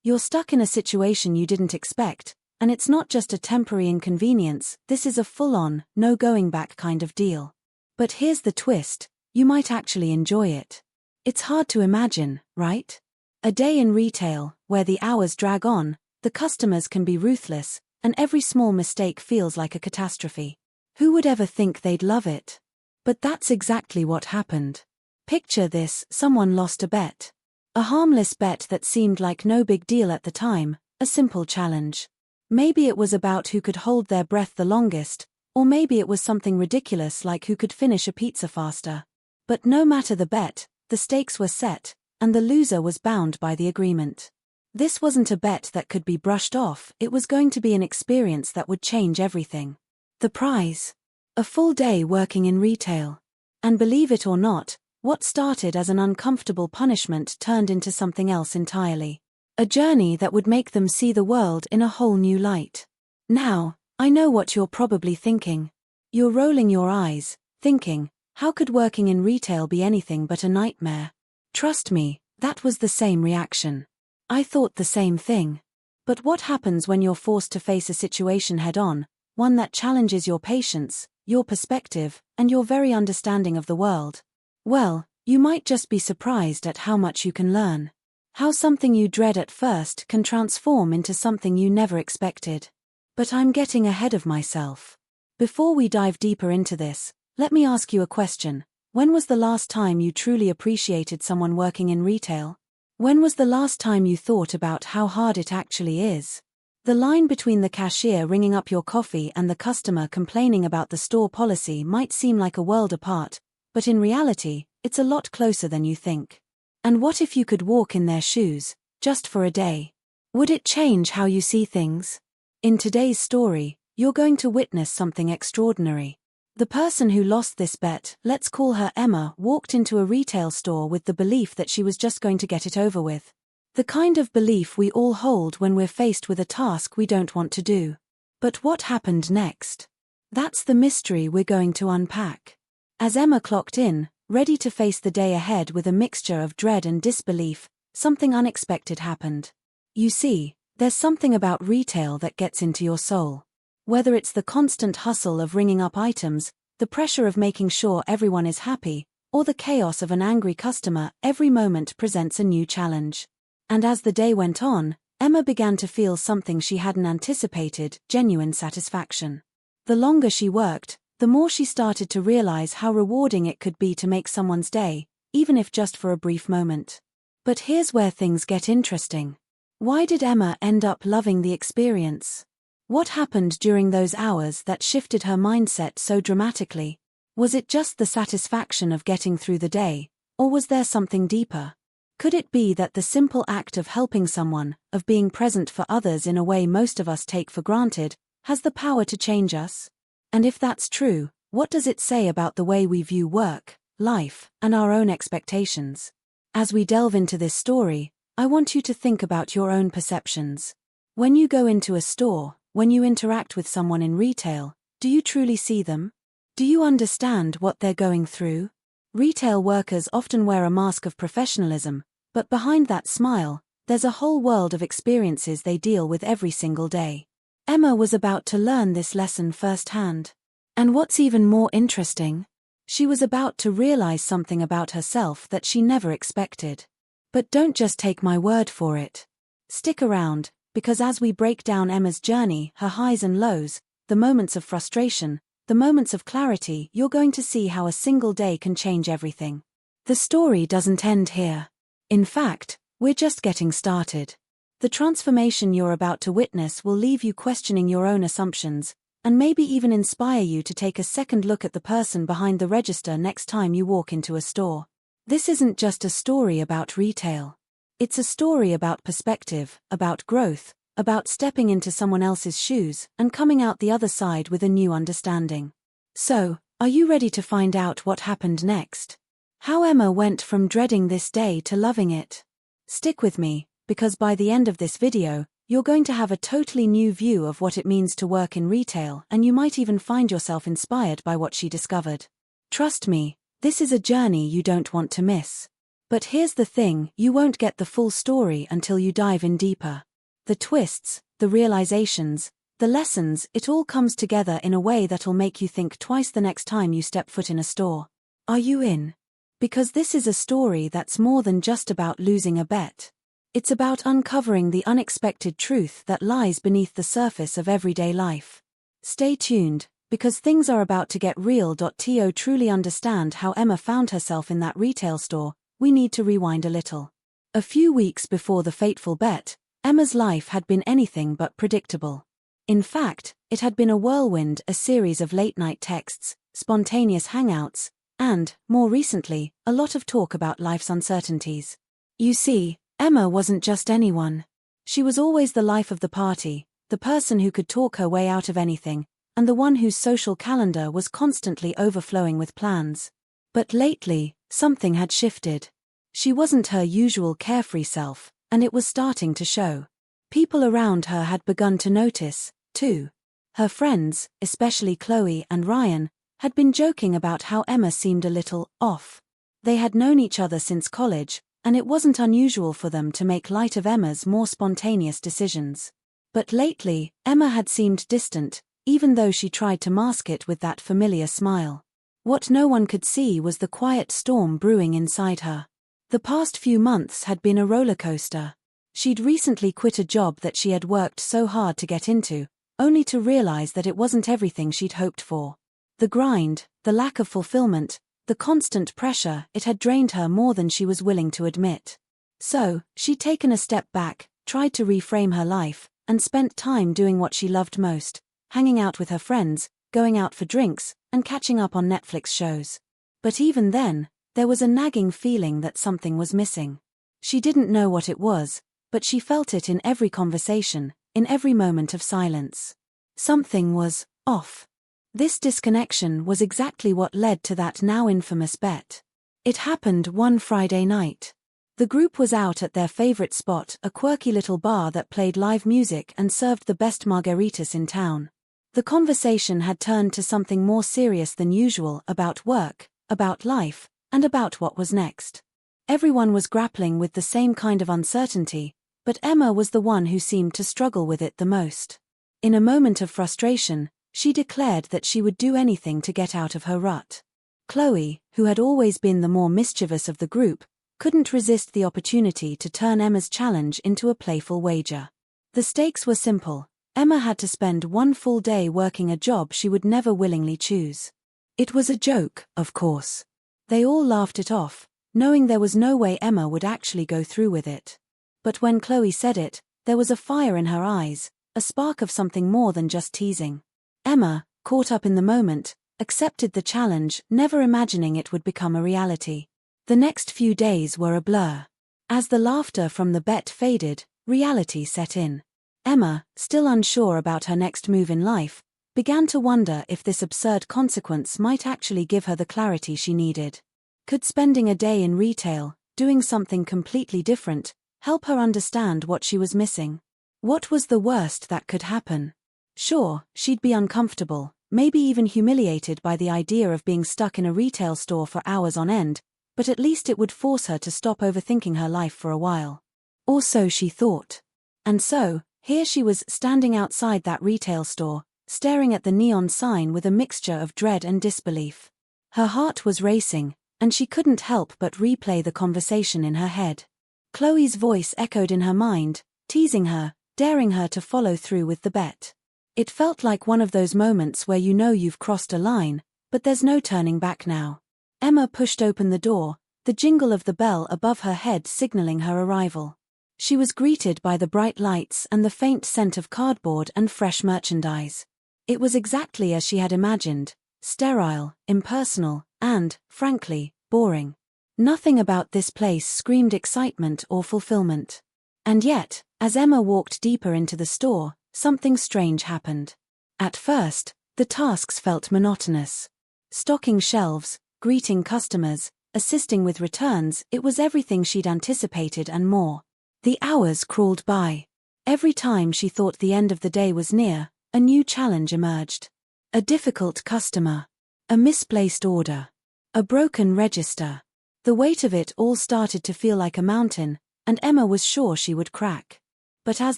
You're stuck in a situation you didn't expect, and it's not just a temporary inconvenience, this is a full-on, no-going-back kind of deal. But here's the twist, you might actually enjoy it. It's hard to imagine, right? A day in retail, where the hours drag on, the customers can be ruthless, and every small mistake feels like a catastrophe. Who would ever think they'd love it? But that's exactly what happened. Picture this, someone lost a bet. A harmless bet that seemed like no big deal at the time, a simple challenge. Maybe it was about who could hold their breath the longest, or maybe it was something ridiculous like who could finish a pizza faster. But no matter the bet, the stakes were set, and the loser was bound by the agreement. This wasn't a bet that could be brushed off, it was going to be an experience that would change everything. The prize? A full day working in retail. And believe it or not, what started as an uncomfortable punishment turned into something else entirely. A journey that would make them see the world in a whole new light. Now, I know what you're probably thinking. You're rolling your eyes, thinking, how could working in retail be anything but a nightmare? Trust me, that was the same reaction. I thought the same thing. But what happens when you're forced to face a situation head-on, one that challenges your patience, your perspective, and your very understanding of the world? Well, you might just be surprised at how much you can learn. How something you dread at first can transform into something you never expected. But I'm getting ahead of myself. Before we dive deeper into this, let me ask you a question. When was the last time you truly appreciated someone working in retail? When was the last time you thought about how hard it actually is? The line between the cashier ringing up your coffee and the customer complaining about the store policy might seem like a world apart, but in reality, it's a lot closer than you think. And what if you could walk in their shoes, just for a day? Would it change how you see things? In today's story, you're going to witness something extraordinary. The person who lost this bet, let's call her Emma, walked into a retail store with the belief that she was just going to get it over with. The kind of belief we all hold when we're faced with a task we don't want to do. But what happened next? That's the mystery we're going to unpack. As Emma clocked in, ready to face the day ahead with a mixture of dread and disbelief, something unexpected happened. You see, there's something about retail that gets into your soul. Whether it's the constant hustle of ringing up items, the pressure of making sure everyone is happy, or the chaos of an angry customer, every moment presents a new challenge. And as the day went on, Emma began to feel something she hadn't anticipated, genuine satisfaction. The longer she worked, the more she started to realize how rewarding it could be to make someone's day, even if just for a brief moment. But here's where things get interesting. Why did Emma end up loving the experience? What happened during those hours that shifted her mindset so dramatically? Was it just the satisfaction of getting through the day, or was there something deeper? Could it be that the simple act of helping someone, of being present for others in a way most of us take for granted, has the power to change us? And if that's true, what does it say about the way we view work, life, and our own expectations? As we delve into this story, I want you to think about your own perceptions. When you go into a store, when you interact with someone in retail, do you truly see them? Do you understand what they're going through? Retail workers often wear a mask of professionalism, but behind that smile, there's a whole world of experiences they deal with every single day. Emma was about to learn this lesson firsthand. And what's even more interesting? She was about to realize something about herself that she never expected. But don't just take my word for it. Stick around, because as we break down Emma's journey, her highs and lows, the moments of frustration, the moments of clarity, you're going to see how a single day can change everything. The story doesn't end here. In fact, we're just getting started. The transformation you're about to witness will leave you questioning your own assumptions, and maybe even inspire you to take a second look at the person behind the register next time you walk into a store. This isn't just a story about retail. It's a story about perspective, about growth, about stepping into someone else's shoes and coming out the other side with a new understanding. So, are you ready to find out what happened next? How Emma went from dreading this day to loving it? Stick with me, because by the end of this video, you're going to have a totally new view of what it means to work in retail, and you might even find yourself inspired by what she discovered. Trust me, this is a journey you don't want to miss. But here's the thing, you won't get the full story until you dive in deeper. The twists, the realizations, the lessons, it all comes together in a way that'll make you think twice the next time you step foot in a store. Are you in? Because this is a story that's more than just about losing a bet. It's about uncovering the unexpected truth that lies beneath the surface of everyday life. Stay tuned, because things are about to get real. To truly understand how Emma found herself in that retail store, we need to rewind a little. A few weeks before the fateful bet, Emma's life had been anything but predictable. In fact, it had been a whirlwind, a series of late-night texts, spontaneous hangouts, and, more recently, a lot of talk about life's uncertainties. You see, Emma wasn't just anyone. She was always the life of the party, the person who could talk her way out of anything, and the one whose social calendar was constantly overflowing with plans. But lately, something had shifted. She wasn't her usual carefree self, and it was starting to show. People around her had begun to notice, too. Her friends, especially Chloe and Ryan, had been joking about how Emma seemed a little off. They had known each other since college, and it wasn't unusual for them to make light of Emma's more spontaneous decisions. But lately, Emma had seemed distant, even though she tried to mask it with that familiar smile. What no one could see was the quiet storm brewing inside her. The past few months had been a roller coaster. She'd recently quit a job that she had worked so hard to get into, only to realize that it wasn't everything she'd hoped for. The grind, the lack of fulfillment, the constant pressure, it had drained her more than she was willing to admit. So, she'd taken a step back, tried to reframe her life, and spent time doing what she loved most, hanging out with her friends, going out for drinks, and catching up on Netflix shows. But even then, there was a nagging feeling that something was missing. She didn't know what it was, but she felt it in every conversation, in every moment of silence. Something was off. This disconnection was exactly what led to that now infamous bet. It happened one Friday night. The group was out at their favorite spot, a quirky little bar that played live music and served the best margaritas in town. The conversation had turned to something more serious than usual, about work, about life, and about what was next. Everyone was grappling with the same kind of uncertainty, but Emma was the one who seemed to struggle with it the most. In a moment of frustration, she declared that she would do anything to get out of her rut. Chloe, who had always been the more mischievous of the group, couldn't resist the opportunity to turn Emma's challenge into a playful wager. The stakes were simple. Emma had to spend one full day working a job she would never willingly choose. It was a joke, of course. They all laughed it off, knowing there was no way Emma would actually go through with it. But when Chloe said it, there was a fire in her eyes, a spark of something more than just teasing. Emma, caught up in the moment, accepted the challenge, never imagining it would become a reality. The next few days were a blur. As the laughter from the bet faded, reality set in. Emma, still unsure about her next move in life, began to wonder if this absurd consequence might actually give her the clarity she needed. Could spending a day in retail, doing something completely different, help her understand what she was missing? What was the worst that could happen? Sure, she'd be uncomfortable, maybe even humiliated by the idea of being stuck in a retail store for hours on end, but at least it would force her to stop overthinking her life for a while. Or so she thought. And so, here she was standing outside that retail store, staring at the neon sign with a mixture of dread and disbelief. Her heart was racing, and she couldn't help but replay the conversation in her head. Chloe's voice echoed in her mind, teasing her, daring her to follow through with the bet. It felt like one of those moments where you know you've crossed a line, but there's no turning back now. Emma pushed open the door, the jingle of the bell above her head signaling her arrival. She was greeted by the bright lights and the faint scent of cardboard and fresh merchandise. It was exactly as she had imagined, sterile, impersonal, and, frankly, boring. Nothing about this place screamed excitement or fulfillment. And yet, as Emma walked deeper into the store, something strange happened. At first, the tasks felt monotonous. Stocking shelves, greeting customers, assisting with returns, it was everything she'd anticipated and more. The hours crawled by. Every time she thought the end of the day was near, a new challenge emerged. A difficult customer. A misplaced order. A broken register. The weight of it all started to feel like a mountain, and Emma was sure she would crack. But as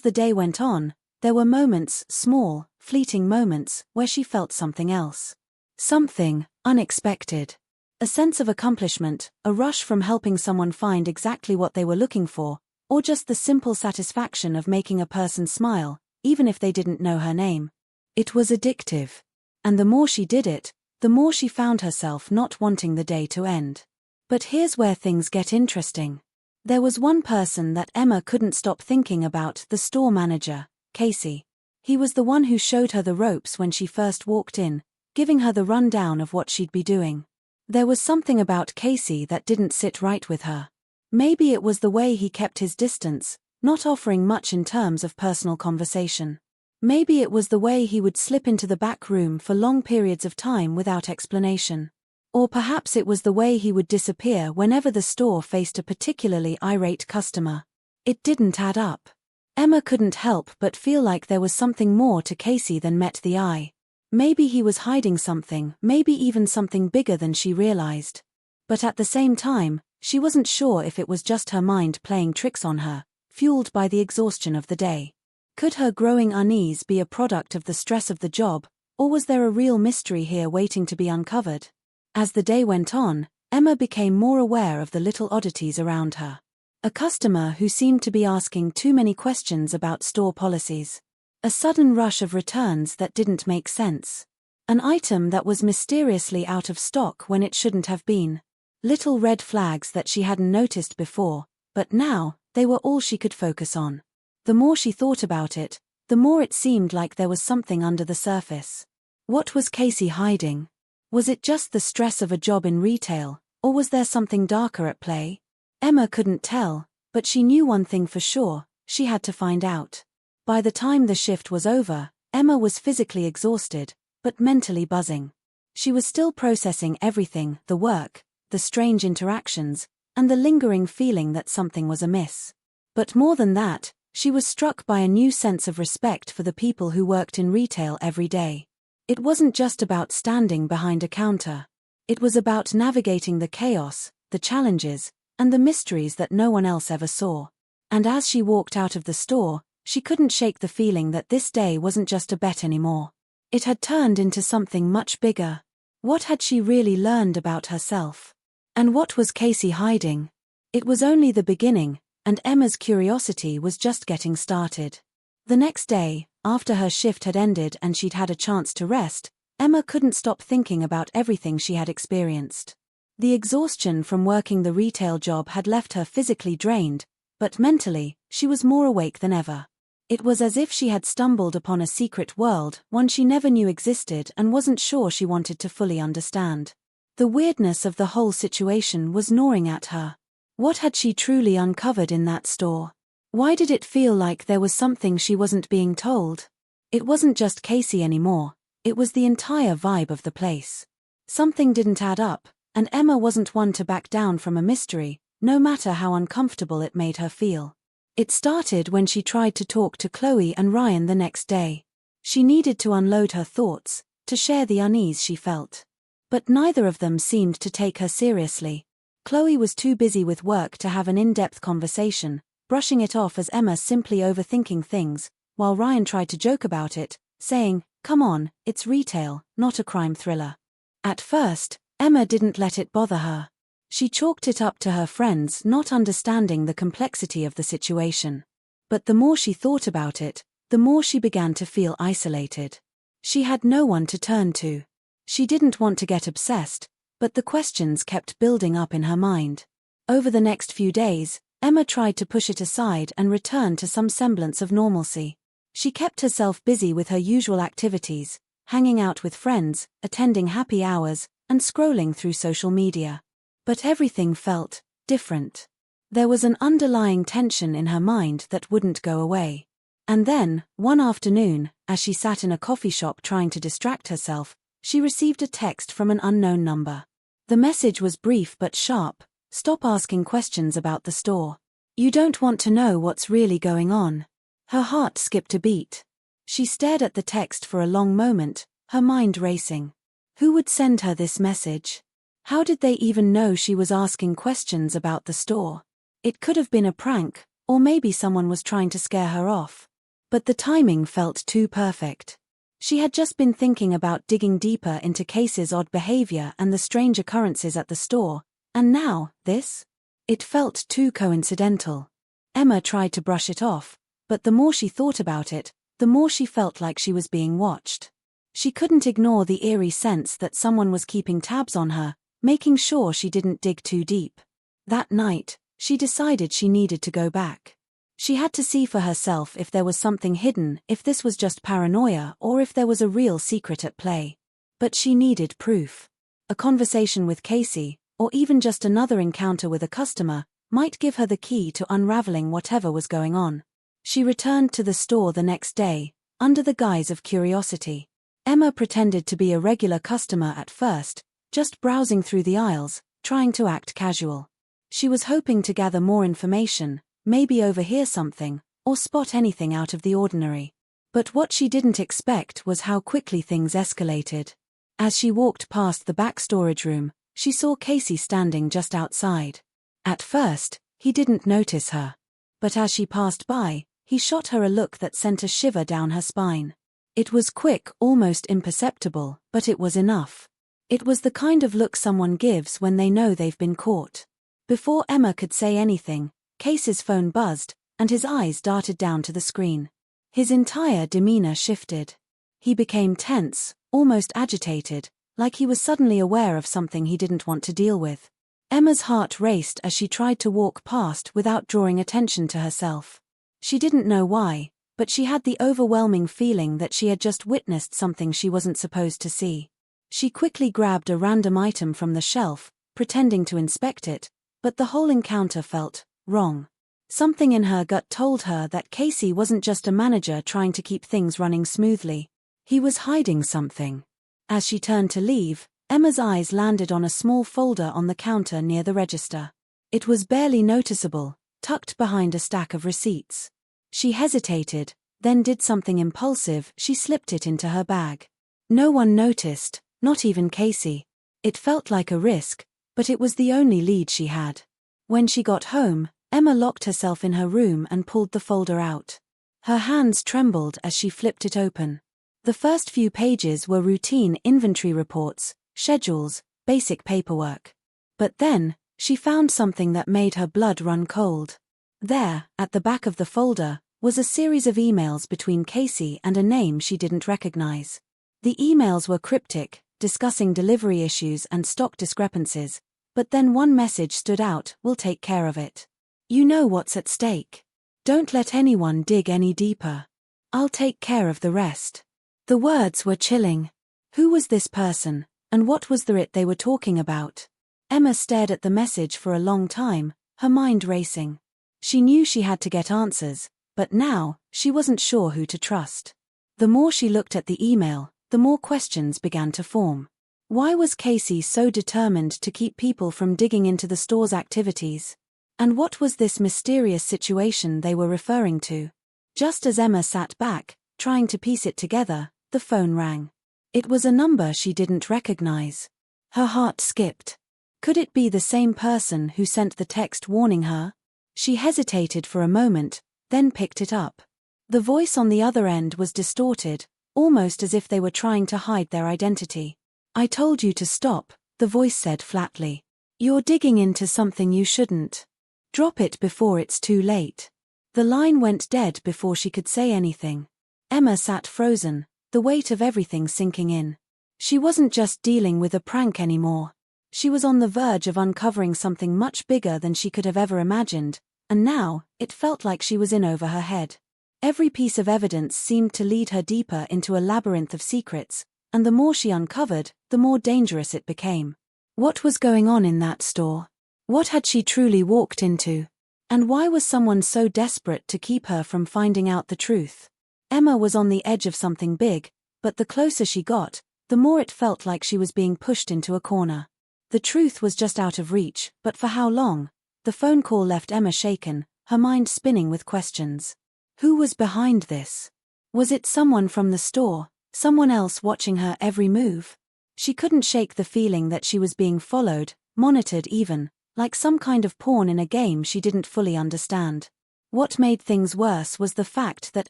the day went on, there were moments, small, fleeting moments, where she felt something else. Something unexpected. A sense of accomplishment, a rush from helping someone find exactly what they were looking for, or just the simple satisfaction of making a person smile, even if they didn't know her name. It was addictive. And the more she did it, the more she found herself not wanting the day to end. But here's where things get interesting. There was one person that Emma couldn't stop thinking about, the store manager, Casey. He was the one who showed her the ropes when she first walked in, giving her the rundown of what she'd be doing. There was something about Casey that didn't sit right with her. Maybe it was the way he kept his distance, not offering much in terms of personal conversation. Maybe it was the way he would slip into the back room for long periods of time without explanation. Or perhaps it was the way he would disappear whenever the store faced a particularly irate customer. It didn't add up. Emma couldn't help but feel like there was something more to Casey than met the eye. Maybe he was hiding something, maybe even something bigger than she realized. But at the same time, she wasn't sure if it was just her mind playing tricks on her, fueled by the exhaustion of the day. Could her growing unease be a product of the stress of the job, or was there a real mystery here waiting to be uncovered? As the day went on, Emma became more aware of the little oddities around her. A customer who seemed to be asking too many questions about store policies. A sudden rush of returns that didn't make sense. An item that was mysteriously out of stock when it shouldn't have been. Little red flags that she hadn't noticed before, but now, they were all she could focus on. The more she thought about it, the more it seemed like there was something under the surface. What was Casey hiding? Was it just the stress of a job in retail, or was there something darker at play? Emma couldn't tell, but she knew one thing for sure: she had to find out. By the time the shift was over, Emma was physically exhausted, but mentally buzzing. She was still processing everything: the work, the strange interactions, and the lingering feeling that something was amiss. But more than that, she was struck by a new sense of respect for the people who worked in retail every day. It wasn't just about standing behind a counter. It was about navigating the chaos, the challenges, and the mysteries that no one else ever saw. And as she walked out of the store, she couldn't shake the feeling that this day wasn't just a bet anymore. It had turned into something much bigger. What had she really learned about herself? And what was Casey hiding? It was only the beginning, and Emma's curiosity was just getting started. The next day, after her shift had ended and she'd had a chance to rest, Emma couldn't stop thinking about everything she had experienced. The exhaustion from working the retail job had left her physically drained, but mentally, she was more awake than ever. It was as if she had stumbled upon a secret world, one she never knew existed and wasn't sure she wanted to fully understand. The weirdness of the whole situation was gnawing at her. What had she truly uncovered in that store? Why did it feel like there was something she wasn't being told? It wasn't just Casey anymore, it was the entire vibe of the place. Something didn't add up, and Emma wasn't one to back down from a mystery, no matter how uncomfortable it made her feel. It started when she tried to talk to Chloe and Ryan the next day. She needed to unload her thoughts, to share the unease she felt. But neither of them seemed to take her seriously. Chloe was too busy with work to have an in-depth conversation, brushing it off as Emma simply overthinking things, while Ryan tried to joke about it, saying, "Come on, it's retail, not a crime thriller." At first, Emma didn't let it bother her. She chalked it up to her friends not understanding the complexity of the situation. But the more she thought about it, the more she began to feel isolated. She had no one to turn to. She didn't want to get obsessed, but the questions kept building up in her mind. Over the next few days, Emma tried to push it aside and return to some semblance of normalcy. She kept herself busy with her usual activities, hanging out with friends, attending happy hours, and scrolling through social media. But everything felt different. There was an underlying tension in her mind that wouldn't go away. And then, one afternoon, as she sat in a coffee shop trying to distract herself, she received a text from an unknown number. The message was brief but sharp: "Stop asking questions about the store. You don't want to know what's really going on." Her heart skipped a beat. She stared at the text for a long moment, her mind racing. Who would send her this message? How did they even know she was asking questions about the store? It could have been a prank, or maybe someone was trying to scare her off. But the timing felt too perfect. She had just been thinking about digging deeper into Casey's odd behavior and the strange occurrences at the store, and now, this? It felt too coincidental. Emma tried to brush it off, but the more she thought about it, the more she felt like she was being watched. She couldn't ignore the eerie sense that someone was keeping tabs on her, making sure she didn't dig too deep. That night, she decided she needed to go back. She had to see for herself if there was something hidden, if this was just paranoia, or if there was a real secret at play. But she needed proof. A conversation with Casey, or even just another encounter with a customer, might give her the key to unraveling whatever was going on. She returned to the store the next day, under the guise of curiosity. Emma pretended to be a regular customer at first, just browsing through the aisles, trying to act casual. She was hoping to gather more information, maybe overhear something, or spot anything out of the ordinary. But what she didn't expect was how quickly things escalated. As she walked past the back storage room, she saw Casey standing just outside. At first, he didn't notice her. But as she passed by, he shot her a look that sent a shiver down her spine. It was quick, almost imperceptible, but it was enough. It was the kind of look someone gives when they know they've been caught. Before Emma could say anything, Casey's phone buzzed, and his eyes darted down to the screen. His entire demeanor shifted. He became tense, almost agitated, like he was suddenly aware of something he didn't want to deal with. Emma's heart raced as she tried to walk past without drawing attention to herself. She didn't know why, but she had the overwhelming feeling that she had just witnessed something she wasn't supposed to see. She quickly grabbed a random item from the shelf, pretending to inspect it, but the whole encounter felt wrong. Something in her gut told her that Casey wasn't just a manager trying to keep things running smoothly. He was hiding something. As she turned to leave, Emma's eyes landed on a small folder on the counter near the register. It was barely noticeable, tucked behind a stack of receipts. She hesitated, then did something impulsive. She slipped it into her bag. No one noticed, not even Casey. It felt like a risk, but it was the only lead she had. When she got home, Emma locked herself in her room and pulled the folder out. Her hands trembled as she flipped it open. The first few pages were routine inventory reports, schedules, basic paperwork. But then, she found something that made her blood run cold. There, at the back of the folder, was a series of emails between Casey and a name she didn't recognize. The emails were cryptic, discussing delivery issues and stock discrepancies, but then one message stood out: "We'll take care of it. You know what's at stake. Don't let anyone dig any deeper. I'll take care of the rest." The words were chilling. Who was this person, and what was the it they were talking about? Emma stared at the message for a long time, her mind racing. She knew she had to get answers, but now, she wasn't sure who to trust. The more she looked at the email, the more questions began to form. Why was Casey so determined to keep people from digging into the store's activities? And what was this mysterious situation they were referring to? Just as Emma sat back, trying to piece it together, the phone rang. It was a number she didn't recognize. Her heart skipped. Could it be the same person who sent the text warning her? She hesitated for a moment, then picked it up. The voice on the other end was distorted, almost as if they were trying to hide their identity. "I told you to stop," the voice said flatly. "You're digging into something you shouldn't. Drop it before it's too late." The line went dead before she could say anything. Emma sat frozen, the weight of everything sinking in. She wasn't just dealing with a prank anymore. She was on the verge of uncovering something much bigger than she could have ever imagined, and now, it felt like she was in over her head. Every piece of evidence seemed to lead her deeper into a labyrinth of secrets, and the more she uncovered, the more dangerous it became. What was going on in that store? What had she truly walked into? And why was someone so desperate to keep her from finding out the truth? Emma was on the edge of something big, but the closer she got, the more it felt like she was being pushed into a corner. The truth was just out of reach, but for how long? The phone call left Emma shaken, her mind spinning with questions. Who was behind this? Was it someone from the store, someone else watching her every move? She couldn't shake the feeling that she was being followed, monitored even, like some kind of pawn in a game she didn't fully understand. What made things worse was the fact that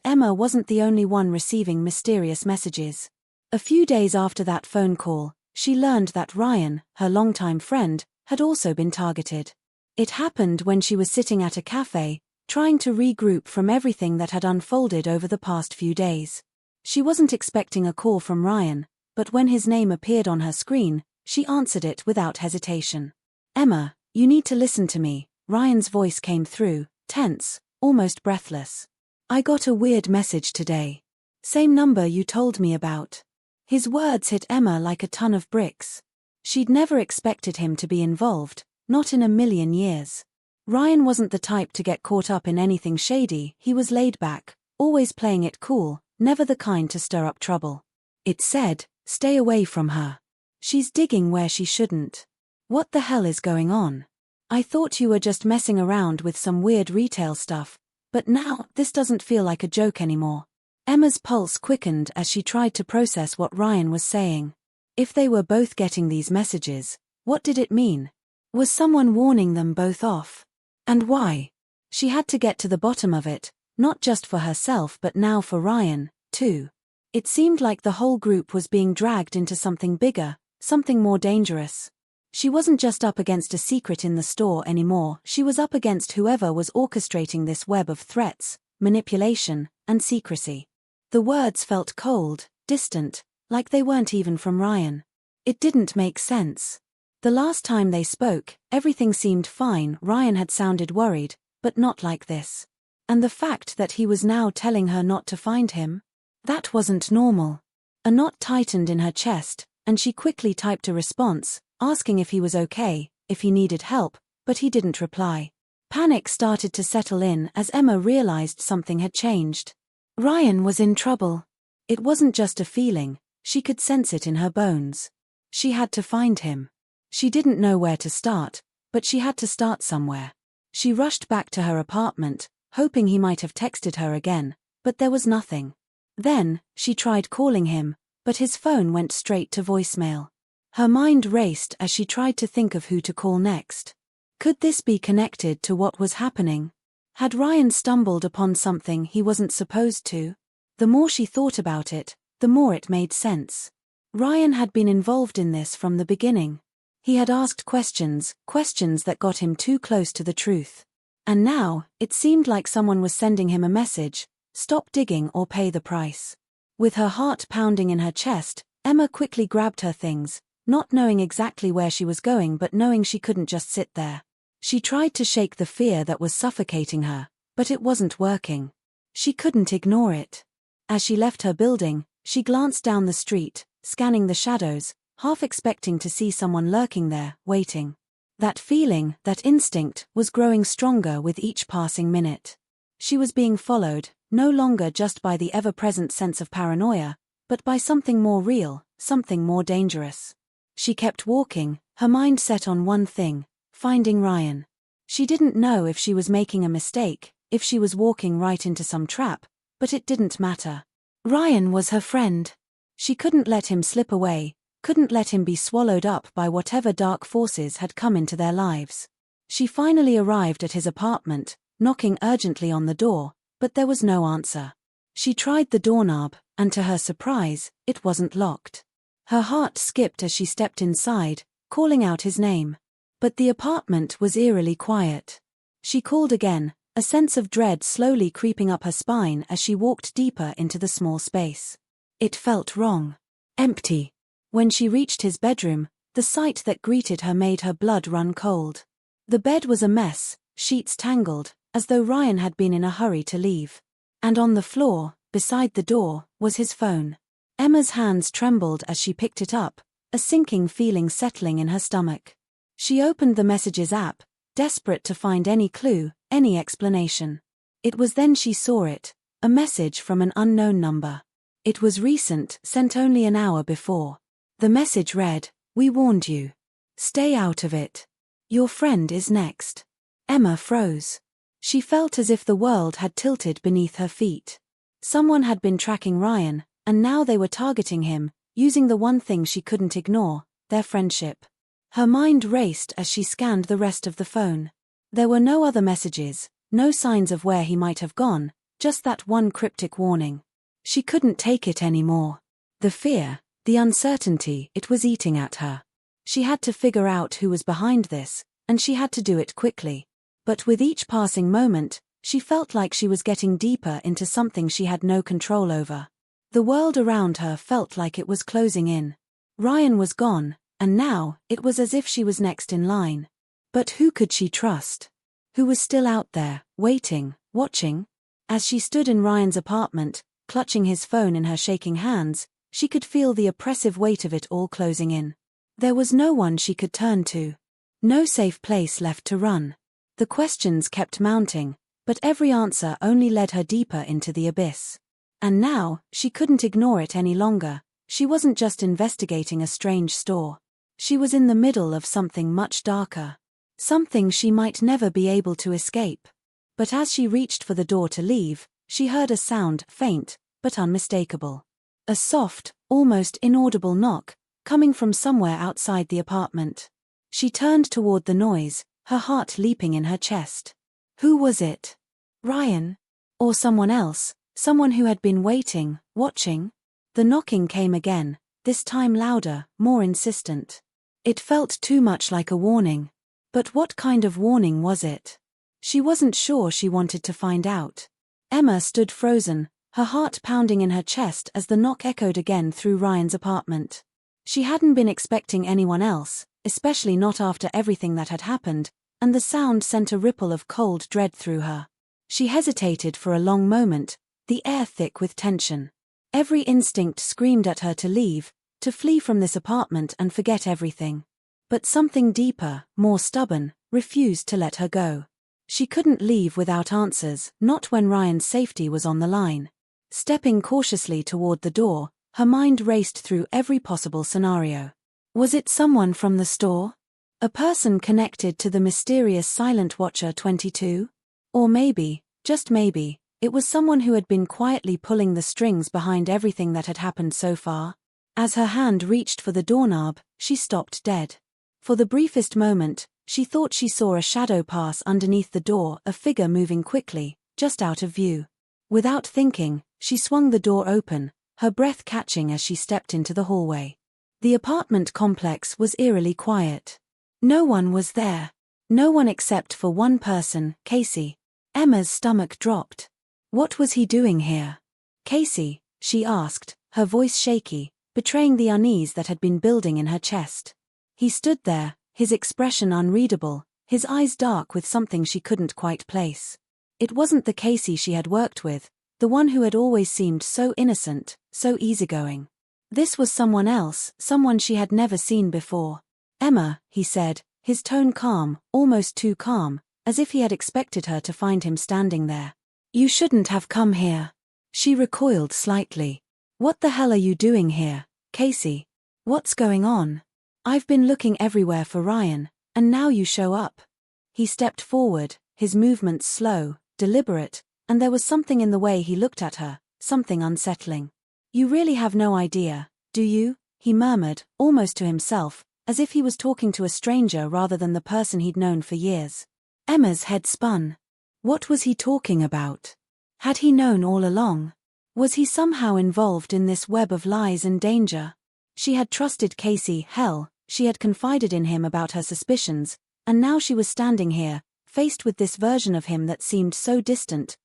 Emma wasn't the only one receiving mysterious messages. A few days after that phone call, she learned that Ryan, her longtime friend, had also been targeted. It happened when she was sitting at a cafe, trying to regroup from everything that had unfolded over the past few days. She wasn't expecting a call from Ryan, but when his name appeared on her screen, she answered it without hesitation. "Emma, you need to listen to me," Ryan's voice came through, tense, almost breathless. "I got a weird message today. Same number you told me about." His words hit Emma like a ton of bricks. She'd never expected him to be involved, not in a million years. Ryan wasn't the type to get caught up in anything shady. He was laid back, always playing it cool, never the kind to stir up trouble. It said, "Stay away from her. She's digging where she shouldn't." What the hell is going on? I thought you were just messing around with some weird retail stuff, but now this doesn't feel like a joke anymore. Emma's pulse quickened as she tried to process what Ryan was saying. If they were both getting these messages, what did it mean? Was someone warning them both off? And why? She had to get to the bottom of it, not just for herself but now for Ryan, too. It seemed like the whole group was being dragged into something bigger, something more dangerous. She wasn't just up against a secret in the store anymore, she was up against whoever was orchestrating this web of threats, manipulation, and secrecy. The words felt cold, distant, like they weren't even from Ryan. It didn't make sense. The last time they spoke, everything seemed fine. Ryan had sounded worried, but not like this. And the fact that he was now telling her not to find him? That wasn't normal. A knot tightened in her chest, and she quickly typed a response, asking if he was okay, if he needed help, but he didn't reply. Panic started to settle in as Emma realized something had changed. Ryan was in trouble. It wasn't just a feeling, she could sense it in her bones. She had to find him. She didn't know where to start, but she had to start somewhere. She rushed back to her apartment, hoping he might have texted her again, but there was nothing. Then, she tried calling him, but his phone went straight to voicemail. Her mind raced as she tried to think of who to call next. Could this be connected to what was happening? Had Ryan stumbled upon something he wasn't supposed to? The more she thought about it, the more it made sense. Ryan had been involved in this from the beginning. He had asked questions that got him too close to the truth. And now, it seemed like someone was sending him a message: stop digging or pay the price. With her heart pounding in her chest, Emma quickly grabbed her things, not knowing exactly where she was going but knowing she couldn't just sit there. She tried to shake the fear that was suffocating her, but it wasn't working. She couldn't ignore it. As she left her building, she glanced down the street, scanning the shadows, half expecting to see someone lurking there, waiting. That feeling, that instinct, was growing stronger with each passing minute. She was being followed, no longer just by the ever-present sense of paranoia, but by something more real, something more dangerous. She kept walking, her mind set on one thing: finding Ryan. She didn't know if she was making a mistake, if she was walking right into some trap, but it didn't matter. Ryan was her friend. She couldn't let him slip away, couldn't let him be swallowed up by whatever dark forces had come into their lives. She finally arrived at his apartment, knocking urgently on the door, but there was no answer. She tried the doorknob, and to her surprise, it wasn't locked. Her heart skipped as she stepped inside, calling out his name. But the apartment was eerily quiet. She called again, a sense of dread slowly creeping up her spine as she walked deeper into the small space. It felt wrong. Empty. When she reached his bedroom, the sight that greeted her made her blood run cold. The bed was a mess, sheets tangled, as though Ryan had been in a hurry to leave. And on the floor, beside the door, was his phone. Emma's hands trembled as she picked it up, a sinking feeling settling in her stomach. She opened the Messages app, desperate to find any clue, any explanation. It was then she saw it, a message from an unknown number. It was recent, sent only an hour before. The message read, "We warned you. Stay out of it. Your friend is next." Emma froze. She felt as if the world had tilted beneath her feet. Someone had been tracking Ryan, and now they were targeting him, using the one thing she couldn't ignore, their friendship. Her mind raced as she scanned the rest of the phone. There were no other messages, no signs of where he might have gone, just that one cryptic warning. She couldn't take it anymore. The fear, the uncertainty, it was eating at her. She had to figure out who was behind this, and she had to do it quickly. But with each passing moment, she felt like she was getting deeper into something she had no control over. The world around her felt like it was closing in. Ryan was gone, and now, it was as if she was next in line. But who could she trust? Who was still out there, waiting, watching? As she stood in Ryan's apartment, clutching his phone in her shaking hands, she could feel the oppressive weight of it all closing in. There was no one she could turn to. No safe place left to run. The questions kept mounting, but every answer only led her deeper into the abyss. And now, she couldn't ignore it any longer. She wasn't just investigating a strange store. She was in the middle of something much darker. Something she might never be able to escape. But as she reached for the door to leave, she heard a sound, faint, but unmistakable. A soft, almost inaudible knock, coming from somewhere outside the apartment. She turned toward the noise, her heart leaping in her chest. Who was it? Ryan? Or someone else, someone who had been waiting, watching? The knocking came again, this time louder, more insistent. It felt too much like a warning. But what kind of warning was it? She wasn't sure she wanted to find out. Emma stood frozen, her heart pounding in her chest as the knock echoed again through Ryan's apartment. She hadn't been expecting anyone else, especially not after everything that had happened, and the sound sent a ripple of cold dread through her. She hesitated for a long moment, the air thick with tension. Every instinct screamed at her to leave, to flee from this apartment and forget everything. But something deeper, more stubborn, refused to let her go. She couldn't leave without answers, not when Ryan's safety was on the line. Stepping cautiously toward the door, her mind raced through every possible scenario. Was it someone from the store? A person connected to the mysterious Silent Watcher 22? Or maybe, just maybe, it was someone who had been quietly pulling the strings behind everything that had happened so far? As her hand reached for the doorknob, she stopped dead. For the briefest moment, she thought she saw a shadow pass underneath the door, a figure moving quickly, just out of view. Without thinking, she swung the door open, her breath catching as she stepped into the hallway. The apartment complex was eerily quiet. No one was there. No one except for one person, Casey. Emma's stomach dropped. What was he doing here? Casey, she asked, her voice shaky, betraying the unease that had been building in her chest. He stood there, his expression unreadable, his eyes dark with something she couldn't quite place. It wasn't the Casey she had worked with, the one who had always seemed so innocent, so easygoing. This was someone else, someone she had never seen before. Emma, he said, his tone calm, almost too calm, as if he had expected her to find him standing there. You shouldn't have come here. She recoiled slightly. What the hell are you doing here, Casey? What's going on? I've been looking everywhere for Ryan, and now you show up. He stepped forward, his movements slow, deliberate, and there was something in the way he looked at her, something unsettling. You really have no idea, do you? He murmured, almost to himself, as if he was talking to a stranger rather than the person he'd known for years. Emma's head spun. What was he talking about? Had he known all along? Was he somehow involved in this web of lies and danger? She had trusted Casey, hell, she had confided in him about her suspicions, and now she was standing here, faced with this version of him that seemed so distant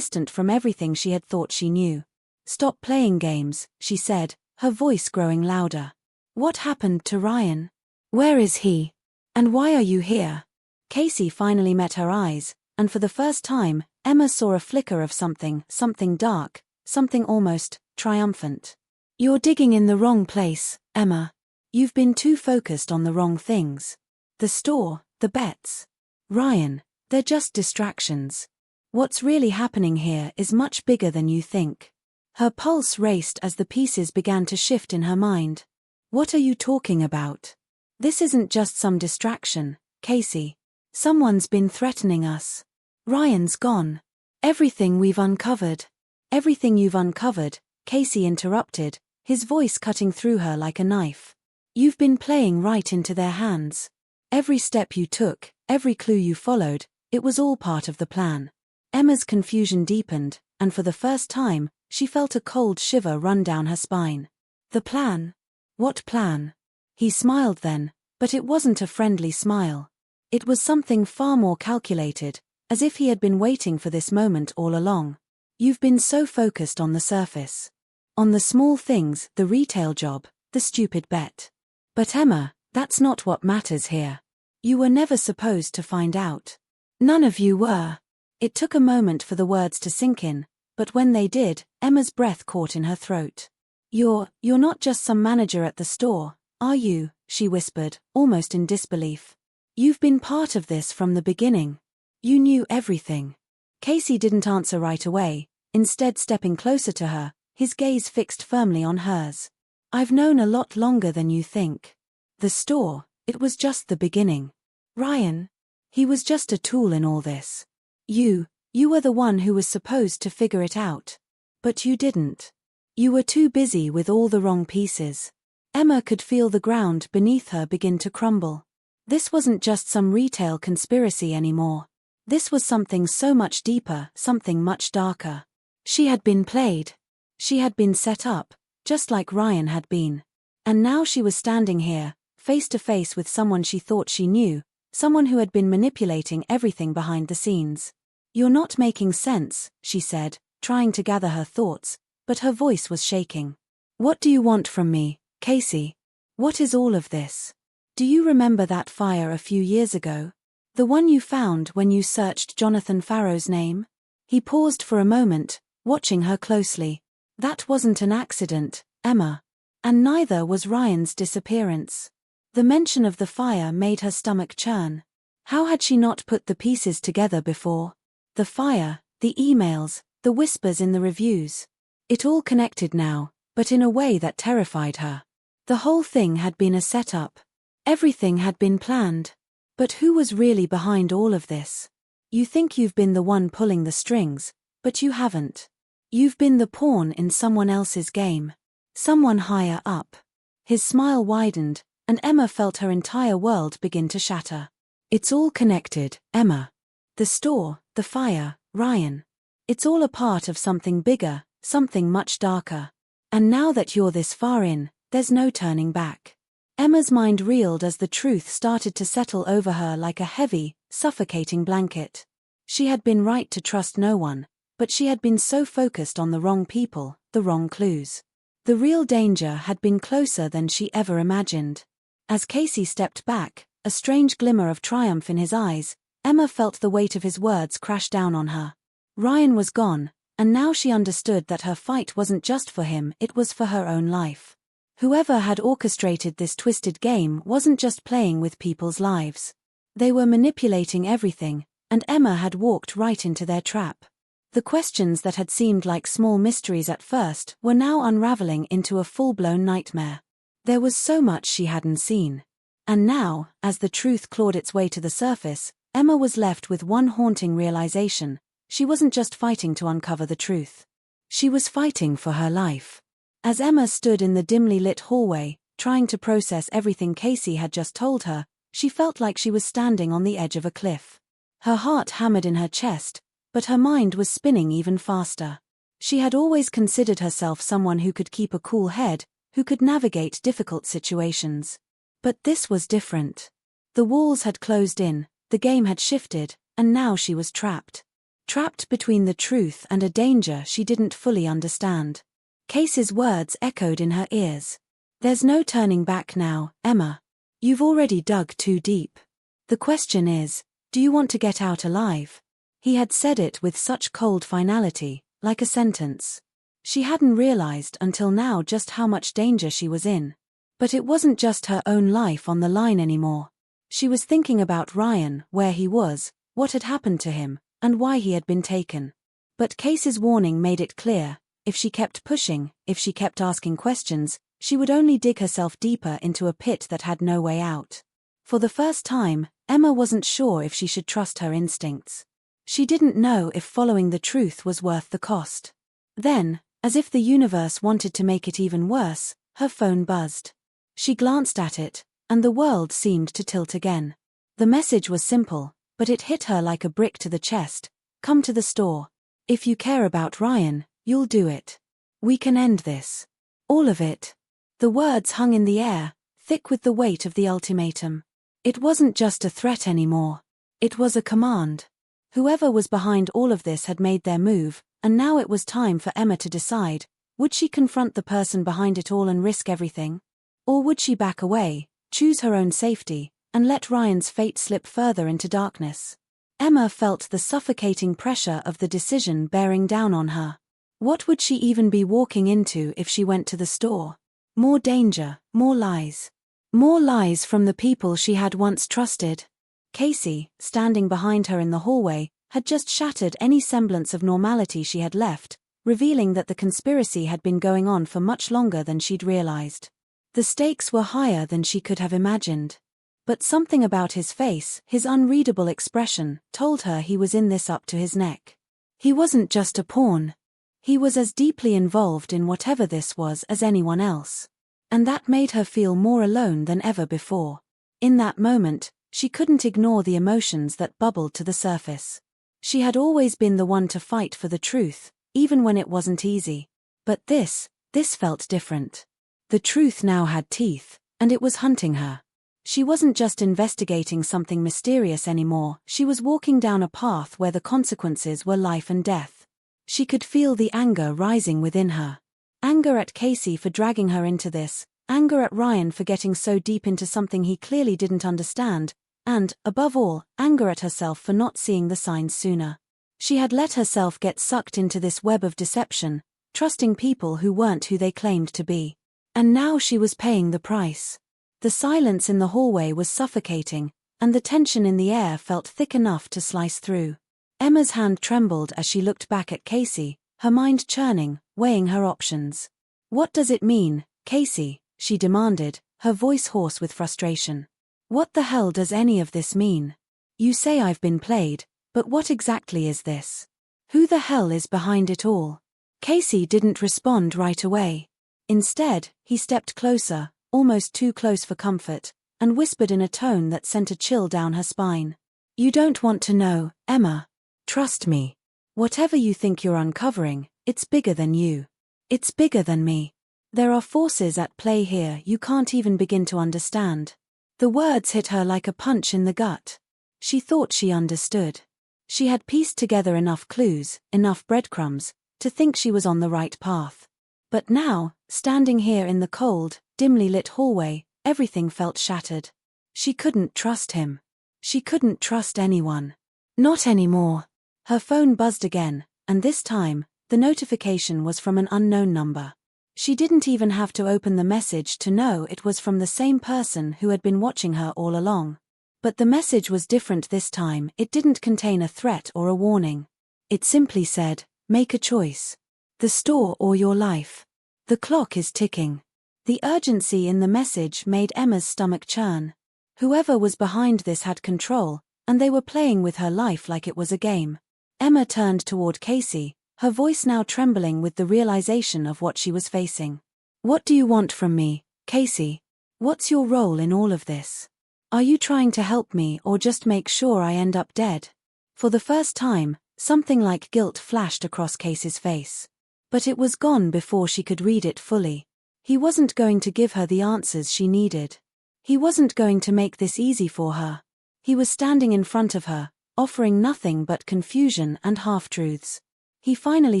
from everything she had thought she knew. Stop playing games, she said, her voice growing louder. What happened to Ryan? Where is he? And why are you here? Casey finally met her eyes, and for the first time, Emma saw a flicker of something dark, something almost triumphant. You're digging in the wrong place, Emma. You've been too focused on the wrong things. The store, the bets. Ryan, they're just distractions. What's really happening here is much bigger than you think. Her pulse raced as the pieces began to shift in her mind. What are you talking about? This isn't just some distraction, Casey. Someone's been threatening us. Ryan's gone. Everything we've uncovered. Everything you've uncovered, Casey interrupted, his voice cutting through her like a knife. You've been playing right into their hands. Every step you took, every clue you followed, it was all part of the plan. Emma's confusion deepened, and for the first time, she felt a cold shiver run down her spine. The plan? What plan? He smiled then, but it wasn't a friendly smile. It was something far more calculated, as if he had been waiting for this moment all along. You've been so focused on the surface. On the small things, the retail job, the stupid bet. But Emma, that's not what matters here. You were never supposed to find out. None of you were. It took a moment for the words to sink in, but when they did, Emma's breath caught in her throat. You're not just some manager at the store, are you? She whispered, almost in disbelief. You've been part of this from the beginning. You knew everything. Casey didn't answer right away, instead stepping closer to her, his gaze fixed firmly on hers. I've known a lot longer than you think. The store, it was just the beginning. Ryan, he was just a tool in all this. You were the one who was supposed to figure it out. But you didn't. You were too busy with all the wrong pieces. Emma could feel the ground beneath her begin to crumble. This wasn't just some retail conspiracy anymore. This was something so much deeper, something much darker. She had been played. She had been set up, just like Ryan had been. And now she was standing here, face to face with someone she thought she knew, someone who had been manipulating everything behind the scenes. You're not making sense, she said, trying to gather her thoughts, but her voice was shaking. What do you want from me, Casey? What is all of this? Do you remember that fire a few years ago? The one you found when you searched Jonathan Farrow's name? He paused for a moment, watching her closely. That wasn't an accident, Emma. And neither was Ryan's disappearance. The mention of the fire made her stomach churn. How had she not put the pieces together before? The fire, the emails, the whispers in the reviews. It all connected now, but in a way that terrified her. The whole thing had been a setup. Everything had been planned. But who was really behind all of this? You think you've been the one pulling the strings, but you haven't. You've been the pawn in someone else's game. Someone higher up. His smile widened, and Emma felt her entire world begin to shatter. It's all connected, Emma. The store, the fire, Ryan. It's all a part of something bigger, something much darker. And now that you're this far in, there's no turning back. Emma's mind reeled as the truth started to settle over her like a heavy, suffocating blanket. She had been right to trust no one, but she had been so focused on the wrong people, the wrong clues. The real danger had been closer than she ever imagined. As Casey stepped back, a strange glimmer of triumph in his eyes, Emma felt the weight of his words crash down on her. Ryan was gone, and now she understood that her fight wasn't just for him, it was for her own life. Whoever had orchestrated this twisted game wasn't just playing with people's lives. They were manipulating everything, and Emma had walked right into their trap. The questions that had seemed like small mysteries at first were now unraveling into a full-blown nightmare. There was so much she hadn't seen. And now, as the truth clawed its way to the surface, Emma was left with one haunting realization: she wasn't just fighting to uncover the truth. She was fighting for her life. As Emma stood in the dimly lit hallway, trying to process everything Casey had just told her, she felt like she was standing on the edge of a cliff. Her heart hammered in her chest, but her mind was spinning even faster. She had always considered herself someone who could keep a cool head, who could navigate difficult situations. But this was different. The walls had closed in, the game had shifted, and now she was trapped. Trapped between the truth and a danger she didn't fully understand. Casey's words echoed in her ears. There's no turning back now, Emma. You've already dug too deep. The question is, do you want to get out alive? He had said it with such cold finality, like a sentence. She hadn't realized until now just how much danger she was in. But it wasn't just her own life on the line anymore. She was thinking about Ryan, where he was, what had happened to him, and why he had been taken. But Casey's warning made it clear: if she kept pushing, if she kept asking questions, she would only dig herself deeper into a pit that had no way out. For the first time, Emma wasn't sure if she should trust her instincts. She didn't know if following the truth was worth the cost. Then, As if the universe wanted to make it even worse, her phone buzzed. She glanced at it, and the world seemed to tilt again. The message was simple, but it hit her like a brick to the chest. Come to the store. If you care about Ryan, you'll do it. We can end this. All of it. The words hung in the air, thick with the weight of the ultimatum. It wasn't just a threat anymore. It was a command. Whoever was behind all of this had made their move, and now it was time for Emma to decide, would she confront the person behind it all and risk everything? Or would she back away, choose her own safety, and let Ryan's fate slip further into darkness? Emma felt the suffocating pressure of the decision bearing down on her. What would she even be walking into if she went to the store? More danger, more lies. More lies from the people she had once trusted. Casey, standing behind her in the hallway, had just shattered any semblance of normality she had left, revealing that the conspiracy had been going on for much longer than she'd realized. The stakes were higher than she could have imagined. But something about his face, his unreadable expression, told her he was in this up to his neck. He wasn't just a pawn. He was as deeply involved in whatever this was as anyone else. And that made her feel more alone than ever before. In that moment, she couldn't ignore the emotions that bubbled to the surface. She had always been the one to fight for the truth, even when it wasn't easy. But this felt different. The truth now had teeth, and it was hunting her. She wasn't just investigating something mysterious anymore, she was walking down a path where the consequences were life and death. She could feel the anger rising within her. Anger at Casey for dragging her into this, anger at Ryan for getting so deep into something he clearly didn't understand, and, above all, anger at herself for not seeing the signs sooner. She had let herself get sucked into this web of deception, trusting people who weren't who they claimed to be. And now she was paying the price. The silence in the hallway was suffocating, and the tension in the air felt thick enough to slice through. Emma's hand trembled as she looked back at Casey, her mind churning, weighing her options. "What does it mean, Casey?" she demanded, her voice hoarse with frustration. "What the hell does any of this mean? You say I've been played, but what exactly is this? Who the hell is behind it all?" Casey didn't respond right away. Instead, he stepped closer, almost too close for comfort, and whispered in a tone that sent a chill down her spine. "You don't want to know, Emma. Trust me. Whatever you think you're uncovering, it's bigger than you. It's bigger than me. There are forces at play here you can't even begin to understand." The words hit her like a punch in the gut. She thought she understood. She had pieced together enough clues, enough breadcrumbs, to think she was on the right path. But now, standing here in the cold, dimly lit hallway, everything felt shattered. She couldn't trust him. She couldn't trust anyone. Not anymore. Her phone buzzed again, and this time, the notification was from an unknown number. She didn't even have to open the message to know it was from the same person who had been watching her all along. But the message was different this time. It didn't contain a threat or a warning. It simply said, "Make a choice. The store or your life. The clock is ticking." The urgency in the message made Emma's stomach churn. Whoever was behind this had control, and they were playing with her life like it was a game. Emma turned toward Casey, her voice now trembling with the realization of what she was facing. "What do you want from me, Casey? What's your role in all of this? Are you trying to help me or just make sure I end up dead?" For the first time, something like guilt flashed across Casey's face. But it was gone before she could read it fully. He wasn't going to give her the answers she needed. He wasn't going to make this easy for her. He was standing in front of her, offering nothing but confusion and half-truths. He finally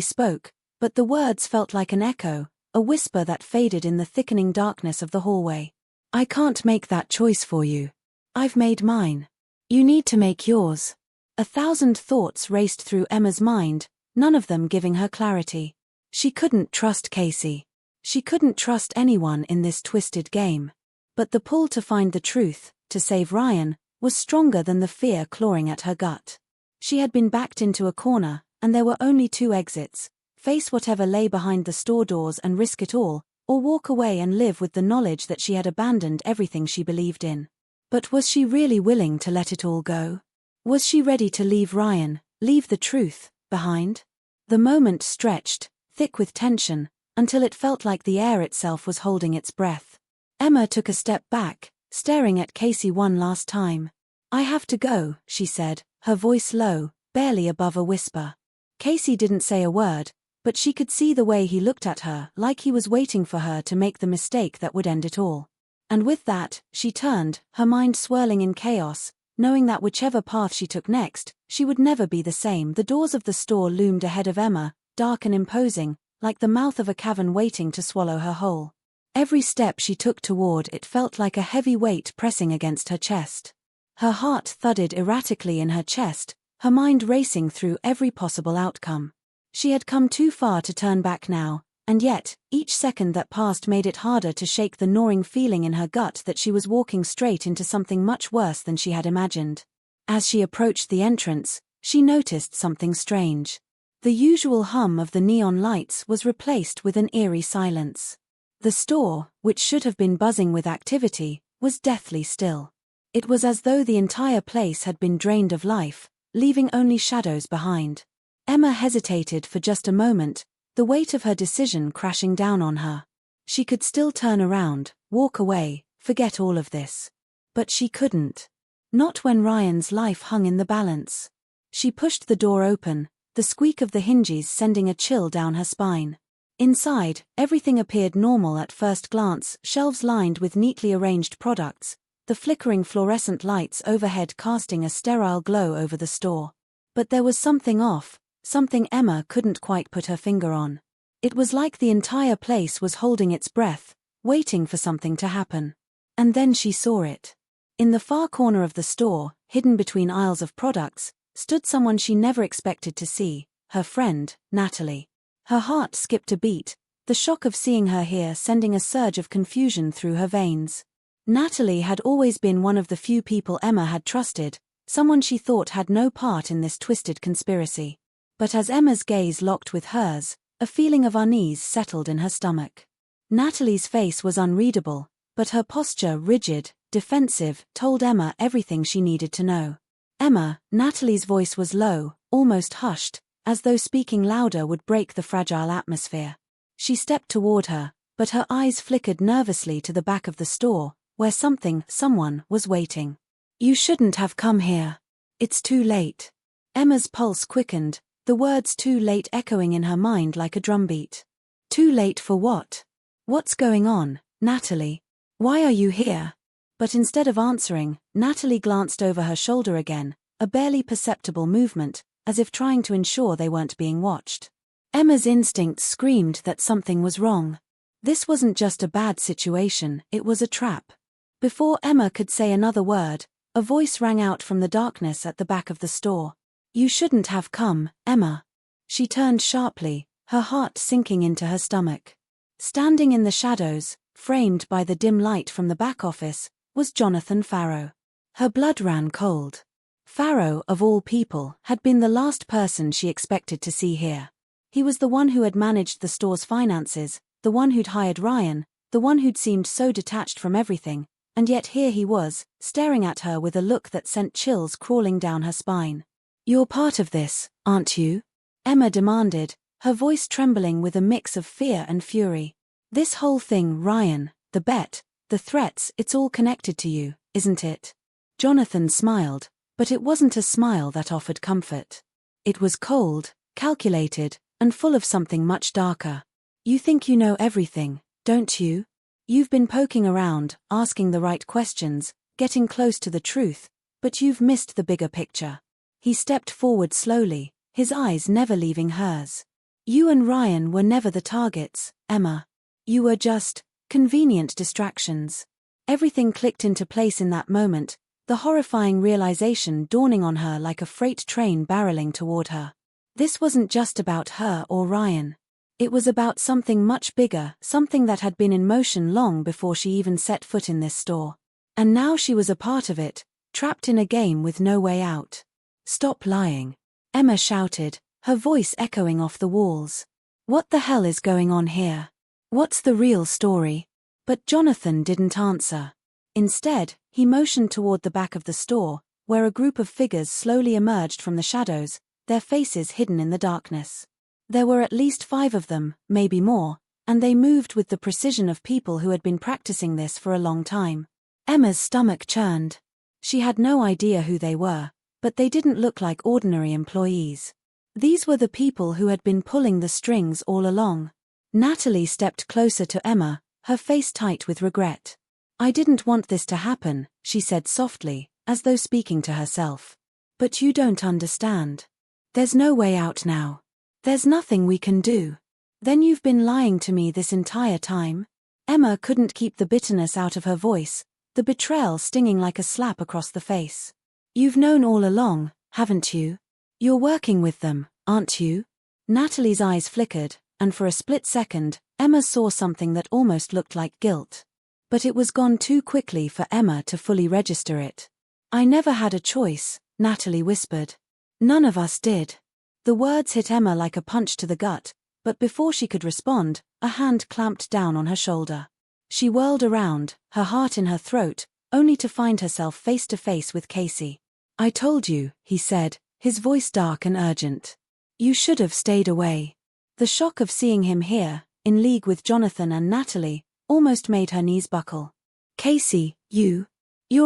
spoke, but the words felt like an echo, a whisper that faded in the thickening darkness of the hallway. "I can't make that choice for you. I've made mine. You need to make yours." 1,000 thoughts raced through Emma's mind, none of them giving her clarity. She couldn't trust Casey. She couldn't trust anyone in this twisted game. But the pull to find the truth, to save Ryan, was stronger than the fear clawing at her gut. She had been backed into a corner, and there were only two exits: face whatever lay behind the store doors and risk it all, or walk away and live with the knowledge that she had abandoned everything she believed in. But was she really willing to let it all go? Was she ready to leave Ryan, leave the truth, behind? The moment stretched, thick with tension, until it felt like the air itself was holding its breath. Emma took a step back, staring at Casey one last time. "I have to go," she said, her voice low, barely above a whisper. Casey didn't say a word, but she could see the way he looked at her, like he was waiting for her to make the mistake that would end it all. And with that, she turned, her mind swirling in chaos, knowing that whichever path she took next, she would never be the same. The doors of the store loomed ahead of Emma, dark and imposing, like the mouth of a cavern waiting to swallow her whole. Every step she took toward it felt like a heavy weight pressing against her chest. Her heart thudded erratically in her chest, her mind racing through every possible outcome. She had come too far to turn back now, and yet, each second that passed made it harder to shake the gnawing feeling in her gut that she was walking straight into something much worse than she had imagined. As she approached the entrance, she noticed something strange. The usual hum of the neon lights was replaced with an eerie silence. The store, which should have been buzzing with activity, was deathly still. It was as though the entire place had been drained of life, leaving only shadows behind. Emma hesitated for just a moment, the weight of her decision crashing down on her. She could still turn around, walk away, forget all of this. But she couldn't. Not when Ryan's life hung in the balance. She pushed the door open, the squeak of the hinges sending a chill down her spine. Inside, everything appeared normal at first glance, shelves lined with neatly arranged products, the flickering fluorescent lights overhead casting a sterile glow over the store. But there was something off, something Emma couldn't quite put her finger on. It was like the entire place was holding its breath, waiting for something to happen. And then she saw it. In the far corner of the store, hidden between aisles of products, stood someone she never expected to see, her friend, Natalie. Her heart skipped a beat, the shock of seeing her here sending a surge of confusion through her veins. Natalie had always been one of the few people Emma had trusted, someone she thought had no part in this twisted conspiracy. But as Emma's gaze locked with hers, a feeling of unease settled in her stomach. Natalie's face was unreadable, but her posture rigid, defensive, told Emma everything she needed to know. "Emma," Natalie's voice was low, almost hushed, as though speaking louder would break the fragile atmosphere. She stepped toward her, but her eyes flickered nervously to the back of the store, where someone was waiting. "You shouldn't have come here. It's too late." Emma's pulse quickened, the words "too late" echoing in her mind like a drumbeat. "Too late for what? What's going on, Natalie? Why are you here?" But instead of answering, Natalie glanced over her shoulder again, a barely perceptible movement, as if trying to ensure they weren't being watched. Emma's instincts screamed that something was wrong. This wasn't just a bad situation, it was a trap. Before Emma could say another word, a voice rang out from the darkness at the back of the store. "You shouldn't have come, Emma." She turned sharply, her heart sinking into her stomach. Standing in the shadows, framed by the dim light from the back office, was Jonathan Farrow. Her blood ran cold. Farrow, of all people, had been the last person she expected to see here. He was the one who had managed the store's finances, the one who'd hired Ryan, the one who'd seemed so detached from everything, and yet here he was, staring at her with a look that sent chills crawling down her spine. "You're part of this, aren't you?" Emma demanded, her voice trembling with a mix of fear and fury. "This whole thing, Ryan, the bet, the threats, it's all connected to you, isn't it?" Jonathan smiled, but it wasn't a smile that offered comfort. It was cold, calculated, and full of something much darker. "You think you know everything, don't you? You've been poking around, asking the right questions, getting close to the truth, but you've missed the bigger picture." He stepped forward slowly, his eyes never leaving hers. "You and Ryan were never the targets, Emma. You were just convenient distractions." Everything clicked into place in that moment, the horrifying realization dawning on her like a freight train barreling toward her. This wasn't just about her or Ryan. It was about something much bigger, something that had been in motion long before she even set foot in this store. And now she was a part of it, trapped in a game with no way out. "Stop lying," Emma shouted, her voice echoing off the walls. "What the hell is going on here? What's the real story?" But Jonathan didn't answer. Instead, he motioned toward the back of the store, where a group of figures slowly emerged from the shadows, their faces hidden in the darkness. There were at least 5 of them, maybe more, and they moved with the precision of people who had been practicing this for a long time. Emma's stomach churned. She had no idea who they were, but they didn't look like ordinary employees. These were the people who had been pulling the strings all along. Natalie stepped closer to Emma, her face tight with regret. "I didn't want this to happen," she said softly, as though speaking to herself. "But you don't understand. There's no way out now. There's nothing we can do." "Then you've been lying to me this entire time?" Emma couldn't keep the bitterness out of her voice, the betrayal stinging like a slap across the face. "You've known all along, haven't you? You're working with them, aren't you?" Natalie's eyes flickered, and for a split second, Emma saw something that almost looked like guilt. But it was gone too quickly for Emma to fully register it. "I never had a choice," Natalie whispered. "None of us did." The words hit Emma like a punch to the gut, but before she could respond, a hand clamped down on her shoulder. She whirled around, her heart in her throat, only to find herself face to face with Casey. "I told you," he said, his voice dark and urgent. "You should have stayed away." The shock of seeing him here, in league with Jonathan and Natalie, almost made her knees buckle. "Casey, you're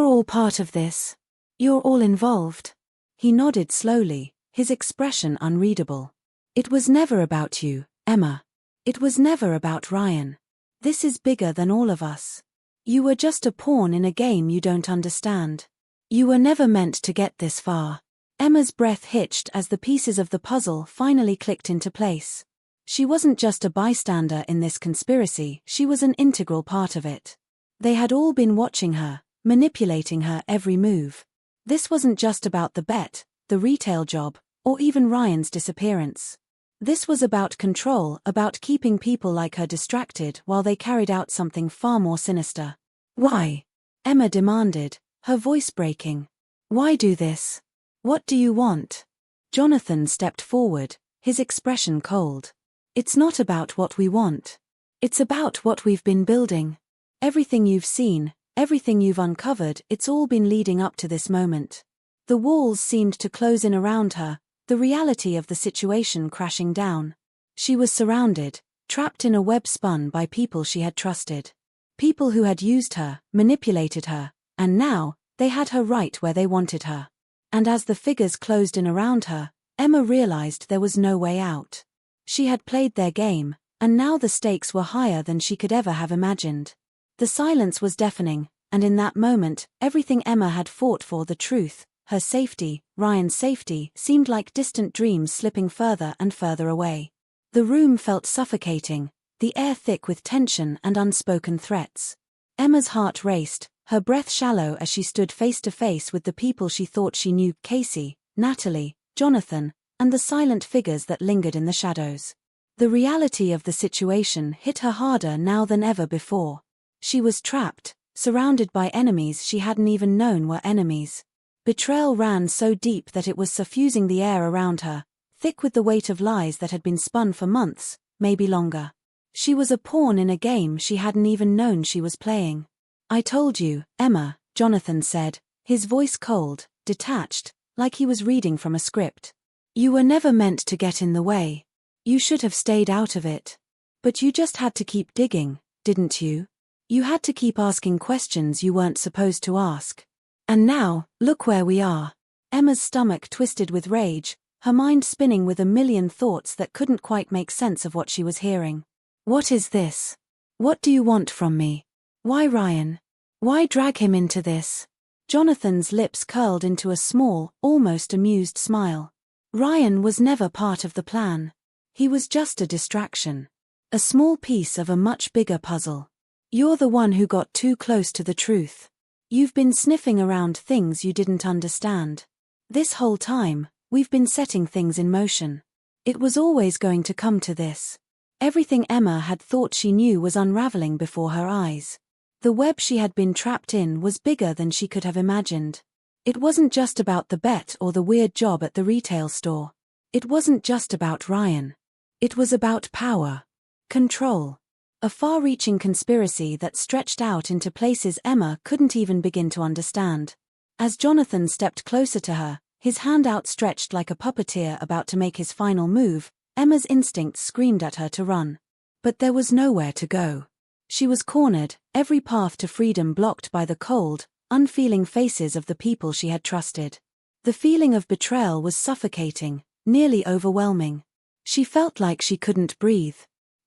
all part of this. You're all involved." He nodded slowly, his expression unreadable. "It was never about you, Emma. It was never about Ryan. This is bigger than all of us. You were just a pawn in a game you don't understand. You were never meant to get this far." Emma's breath hitched as the pieces of the puzzle finally clicked into place. She wasn't just a bystander in this conspiracy, she was an integral part of it. They had all been watching her, manipulating her every move. This wasn't just about the bet, the retail job, or even Ryan's disappearance. This was about control, about keeping people like her distracted while they carried out something far more sinister. "Why?" Emma demanded, her voice breaking. "Why do this? What do you want?" Jonathan stepped forward, his expression cold. "It's not about what we want. It's about what we've been building. Everything you've seen, everything you've uncovered, it's all been leading up to this moment." The walls seemed to close in around her, the reality of the situation crashing down. She was surrounded, trapped in a web spun by people she had trusted. People who had used her, manipulated her, and now, they had her right where they wanted her. And as the figures closed in around her, Emma realized there was no way out. She had played their game, and now the stakes were higher than she could ever have imagined. The silence was deafening, and in that moment, everything Emma had fought for, the truth, her safety, Ryan's safety, seemed like distant dreams slipping further and further away. The room felt suffocating, the air thick with tension and unspoken threats. Emma's heart raced, her breath shallow as she stood face to face with the people she thought she knew: Casey, Natalie, Jonathan, and the silent figures that lingered in the shadows. The reality of the situation hit her harder now than ever before. She was trapped, surrounded by enemies she hadn't even known were enemies. Betrayal ran so deep that it was suffusing the air around her, thick with the weight of lies that had been spun for months, maybe longer. She was a pawn in a game she hadn't even known she was playing. "I told you, Emma," Jonathan said, his voice cold, detached, like he was reading from a script. "You were never meant to get in the way. You should have stayed out of it. But you just had to keep digging, didn't you? You had to keep asking questions you weren't supposed to ask. And now, look where we are." Emma's stomach twisted with rage, her mind spinning with a million thoughts that couldn't quite make sense of what she was hearing. "What is this? What do you want from me? Why Ryan? Why drag him into this?" Jonathan's lips curled into a small, almost amused smile. "Ryan was never part of the plan. He was just a distraction. A small piece of a much bigger puzzle. You're the one who got too close to the truth. You've been sniffing around things you didn't understand. This whole time, we've been setting things in motion. It was always going to come to this." Everything Emma had thought she knew was unraveling before her eyes. The web she had been trapped in was bigger than she could have imagined. It wasn't just about the bet or the weird job at the retail store. It wasn't just about Ryan. It was about power. Control. A far-reaching conspiracy that stretched out into places Emma couldn't even begin to understand. As Jonathan stepped closer to her, his hand outstretched like a puppeteer about to make his final move, Emma's instincts screamed at her to run. But there was nowhere to go. She was cornered, every path to freedom blocked by the cold, unfeeling faces of the people she had trusted. The feeling of betrayal was suffocating, nearly overwhelming. She felt like she couldn't breathe.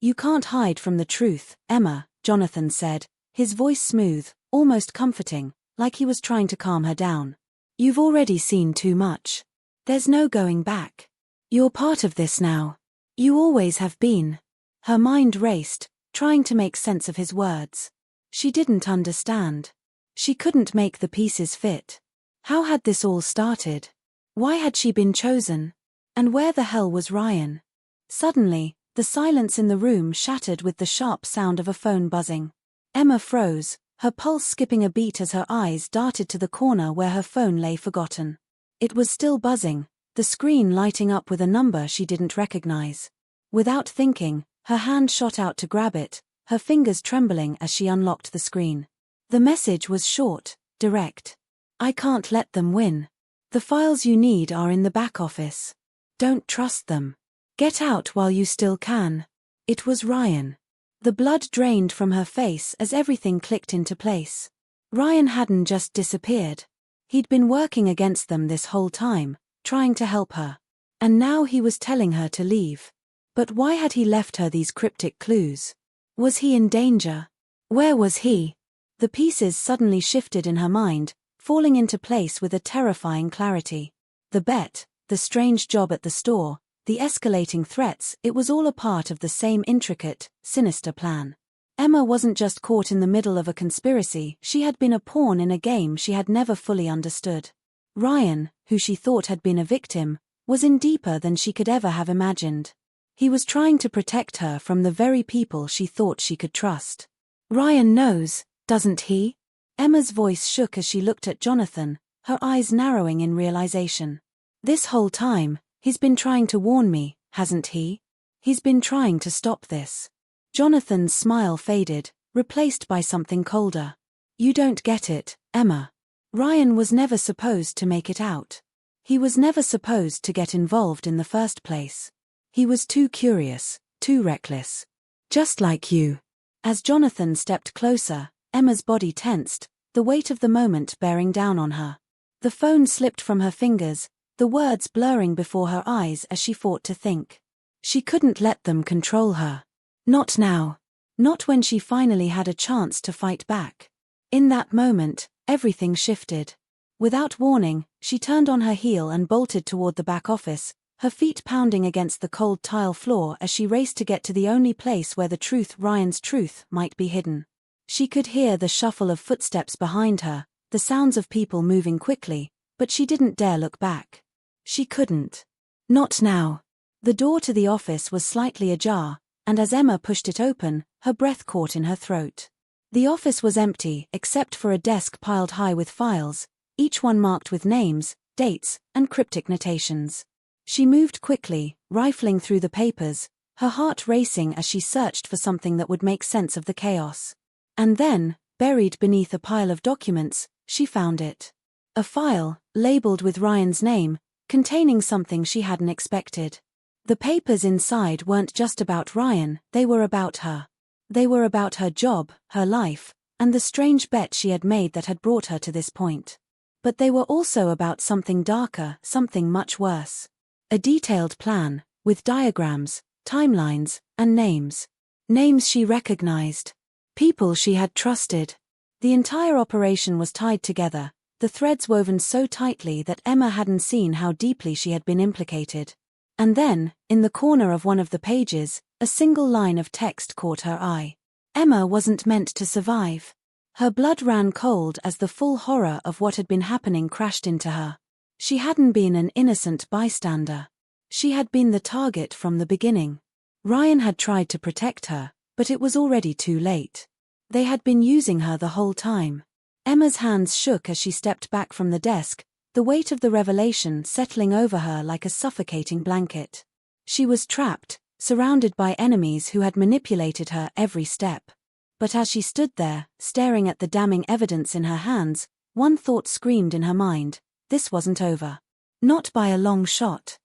"You can't hide from the truth, Emma," Jonathan said, his voice smooth, almost comforting, like he was trying to calm her down. "You've already seen too much. There's no going back. You're part of this now. You always have been." Her mind raced, trying to make sense of his words. She didn't understand. She couldn't make the pieces fit. How had this all started? Why had she been chosen? And where the hell was Ryan? Suddenly, the silence in the room shattered with the sharp sound of a phone buzzing. Emma froze, her pulse skipping a beat as her eyes darted to the corner where her phone lay forgotten. It was still buzzing, the screen lighting up with a number she didn't recognize. Without thinking, her hand shot out to grab it, her fingers trembling as she unlocked the screen. The message was short, direct. "I can't let them win. The files you need are in the back office. Don't trust them. Get out while you still can." It was Ryan. The blood drained from her face as everything clicked into place. Ryan hadn't just disappeared. He'd been working against them this whole time, trying to help her. And now he was telling her to leave. But why had he left her these cryptic clues? Was he in danger? Where was he? The pieces suddenly shifted in her mind, falling into place with a terrifying clarity. The bet, the strange job at the store, the escalating threats, it was all a part of the same intricate, sinister plan. Emma wasn't just caught in the middle of a conspiracy, she had been a pawn in a game she had never fully understood. Ryan, who she thought had been a victim, was in deeper than she could ever have imagined. He was trying to protect her from the very people she thought she could trust. "Ryan knows, doesn't he?" Emma's voice shook as she looked at Jonathan, her eyes narrowing in realization. "This whole time, he's been trying to warn me, hasn't he? He's been trying to stop this." Jonathan's smile faded, replaced by something colder. "You don't get it, Emma. Ryan was never supposed to make it out. He was never supposed to get involved in the first place. He was too curious, too reckless. Just like you." As Jonathan stepped closer, Emma's body tensed, the weight of the moment bearing down on her. The phone slipped from her fingers, the words blurring before her eyes as she fought to think. She couldn't let them control her. Not now. Not when she finally had a chance to fight back. In that moment, everything shifted. Without warning, she turned on her heel and bolted toward the back office, her feet pounding against the cold tile floor as she raced to get to the only place where the truth, Ryan's truth, might be hidden. She could hear the shuffle of footsteps behind her, the sounds of people moving quickly, but she didn't dare look back. She couldn't. Not now. The door to the office was slightly ajar, and as Emma pushed it open, her breath caught in her throat. The office was empty except for a desk piled high with files, each one marked with names, dates, and cryptic notations. She moved quickly, rifling through the papers, her heart racing as she searched for something that would make sense of the chaos. And then, buried beneath a pile of documents, she found it. A file, labeled with Ryan's name, containing something she hadn't expected. The papers inside weren't just about Ryan, they were about her. They were about her job, her life, and the strange bet she had made that had brought her to this point. But they were also about something darker, something much worse. A detailed plan, with diagrams, timelines, and names. Names she recognized. People she had trusted. The entire operation was tied together, the threads woven so tightly that Emma hadn't seen how deeply she had been implicated. And then, in the corner of one of the pages, a single line of text caught her eye. Emma wasn't meant to survive. Her blood ran cold as the full horror of what had been happening crashed into her. She hadn't been an innocent bystander. She had been the target from the beginning. Ryan had tried to protect her, but it was already too late. They had been using her the whole time. Emma's hands shook as she stepped back from the desk, the weight of the revelation settling over her like a suffocating blanket. She was trapped, surrounded by enemies who had manipulated her every step. But as she stood there, staring at the damning evidence in her hands, one thought screamed in her mind: this wasn't over. Not by a long shot.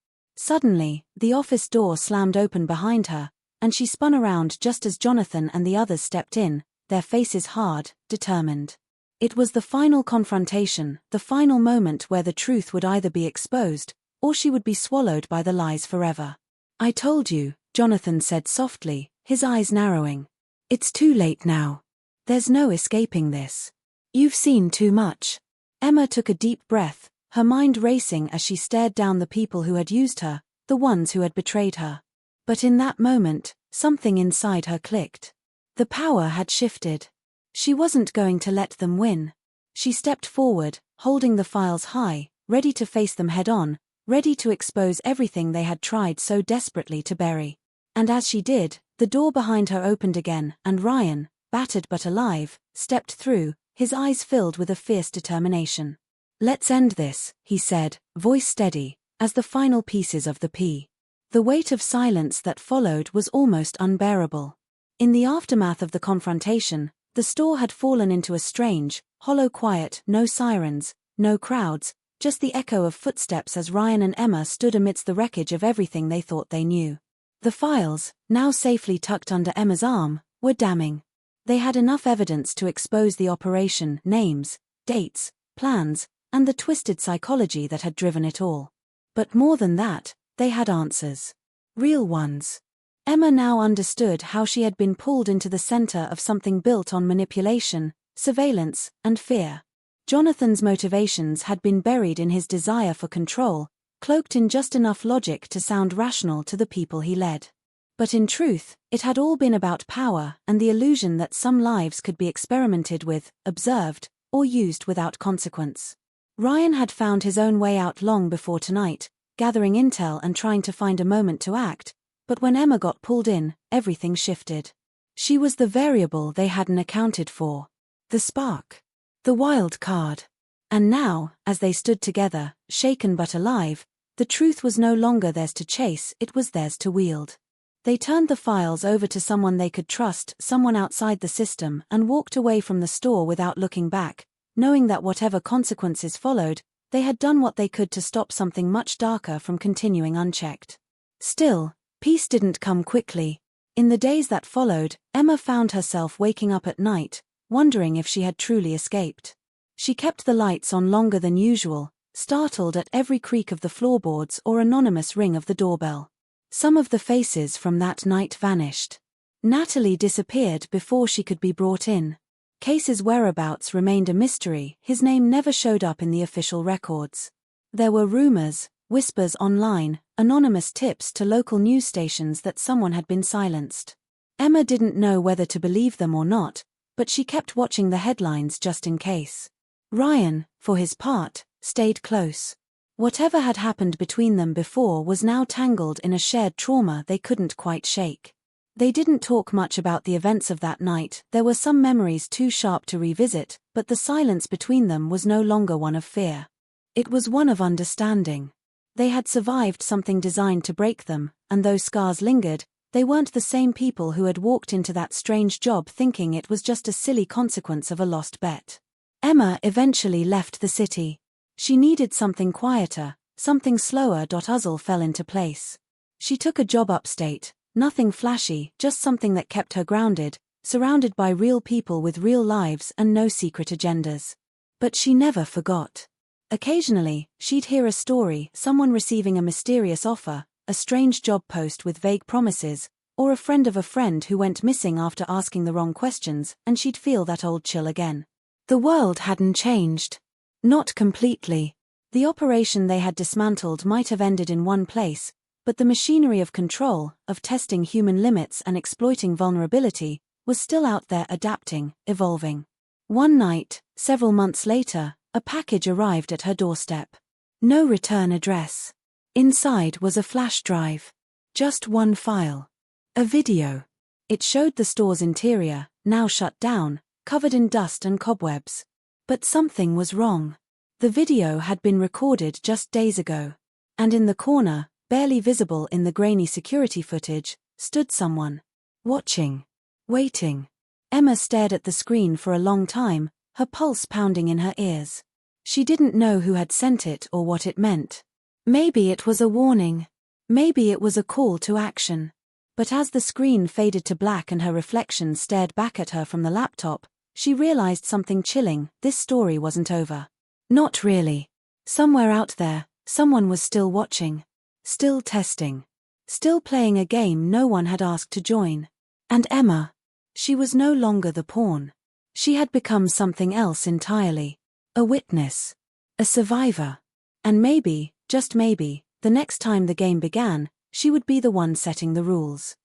Suddenly, the office door slammed open behind her, and she spun around just as Jonathan and the others stepped in, their faces hard, determined. It was the final confrontation, the final moment where the truth would either be exposed, or she would be swallowed by the lies forever. "I told you," Jonathan said softly, his eyes narrowing. "It's too late now. There's no escaping this. You've seen too much." Emma took a deep breath, her mind racing as she stared down the people who had used her, the ones who had betrayed her. But in that moment, something inside her clicked. The power had shifted. She wasn't going to let them win. She stepped forward, holding the files high, ready to face them head-on, ready to expose everything they had tried so desperately to bury. And as she did, the door behind her opened again, and Ryan, battered but alive, stepped through, his eyes filled with a fierce determination. "Let's end this," he said, voice steady, as the final pieces of the P. The weight of silence that followed was almost unbearable. In the aftermath of the confrontation, the store had fallen into a strange, hollow quiet, no sirens, no crowds, just the echo of footsteps as Ryan and Emma stood amidst the wreckage of everything they thought they knew. The files, now safely tucked under Emma's arm, were damning. They had enough evidence to expose the operation, names, dates, plans, and the twisted psychology that had driven it all. But more than that, they had answers. Real ones. Emma now understood how she had been pulled into the center of something built on manipulation, surveillance, and fear. Jonathan's motivations had been buried in his desire for control, cloaked in just enough logic to sound rational to the people he led. But in truth, it had all been about power and the illusion that some lives could be experimented with, observed, or used without consequence. Ryan had found his own way out long before tonight, gathering intel and trying to find a moment to act, but when Emma got pulled in, everything shifted. She was the variable they hadn't accounted for. The spark. The wild card. And now, as they stood together, shaken but alive, the truth was no longer theirs to chase, it was theirs to wield. They turned the files over to someone they could trust, someone outside the system, and walked away from the store without looking back, knowing that whatever consequences followed, they had done what they could to stop something much darker from continuing unchecked. Still, peace didn't come quickly. In the days that followed, Emma found herself waking up at night, wondering if she had truly escaped. She kept the lights on longer than usual, startled at every creak of the floorboards or anonymous ring of the doorbell. Some of the faces from that night vanished. Natalie disappeared before she could be brought in. Case's whereabouts remained a mystery, his name never showed up in the official records. There were rumors, whispers online, anonymous tips to local news stations that someone had been silenced. Emma didn't know whether to believe them or not, but she kept watching the headlines just in case. Ryan, for his part, stayed close. Whatever had happened between them before was now tangled in a shared trauma they couldn't quite shake. They didn't talk much about the events of that night, there were some memories too sharp to revisit, but the silence between them was no longer one of fear. It was one of understanding. They had survived something designed to break them, and though scars lingered, they weren't the same people who had walked into that strange job thinking it was just a silly consequence of a lost bet. Emma eventually left the city. She needed something quieter, something slower. Puzzle fell into place. She took a job upstate, nothing flashy, just something that kept her grounded, surrounded by real people with real lives and no secret agendas. But she never forgot. Occasionally, she'd hear a story, someone receiving a mysterious offer, a strange job post with vague promises, or a friend of a friend who went missing after asking the wrong questions, and she'd feel that old chill again. The world hadn't changed. Not completely. The operation they had dismantled might have ended in one place, but the machinery of control, of testing human limits and exploiting vulnerability, was still out there adapting, evolving. One night, several months later, a package arrived at her doorstep. No return address. Inside was a flash drive. Just one file. A video. It showed the store's interior, now shut down, covered in dust and cobwebs. But something was wrong. The video had been recorded just days ago. And in the corner, barely visible in the grainy security footage, stood someone. Watching. Waiting. Emma stared at the screen for a long time, her pulse pounding in her ears. She didn't know who had sent it or what it meant. Maybe it was a warning. Maybe it was a call to action. But as the screen faded to black and her reflection stared back at her from the laptop, she realized something chilling: this story wasn't over. Not really. Somewhere out there, someone was still watching. Still testing. Still playing a game no one had asked to join. And Emma. She was no longer the pawn. She had become something else entirely. A witness. A survivor. And maybe, just maybe, the next time the game began, she would be the one setting the rules.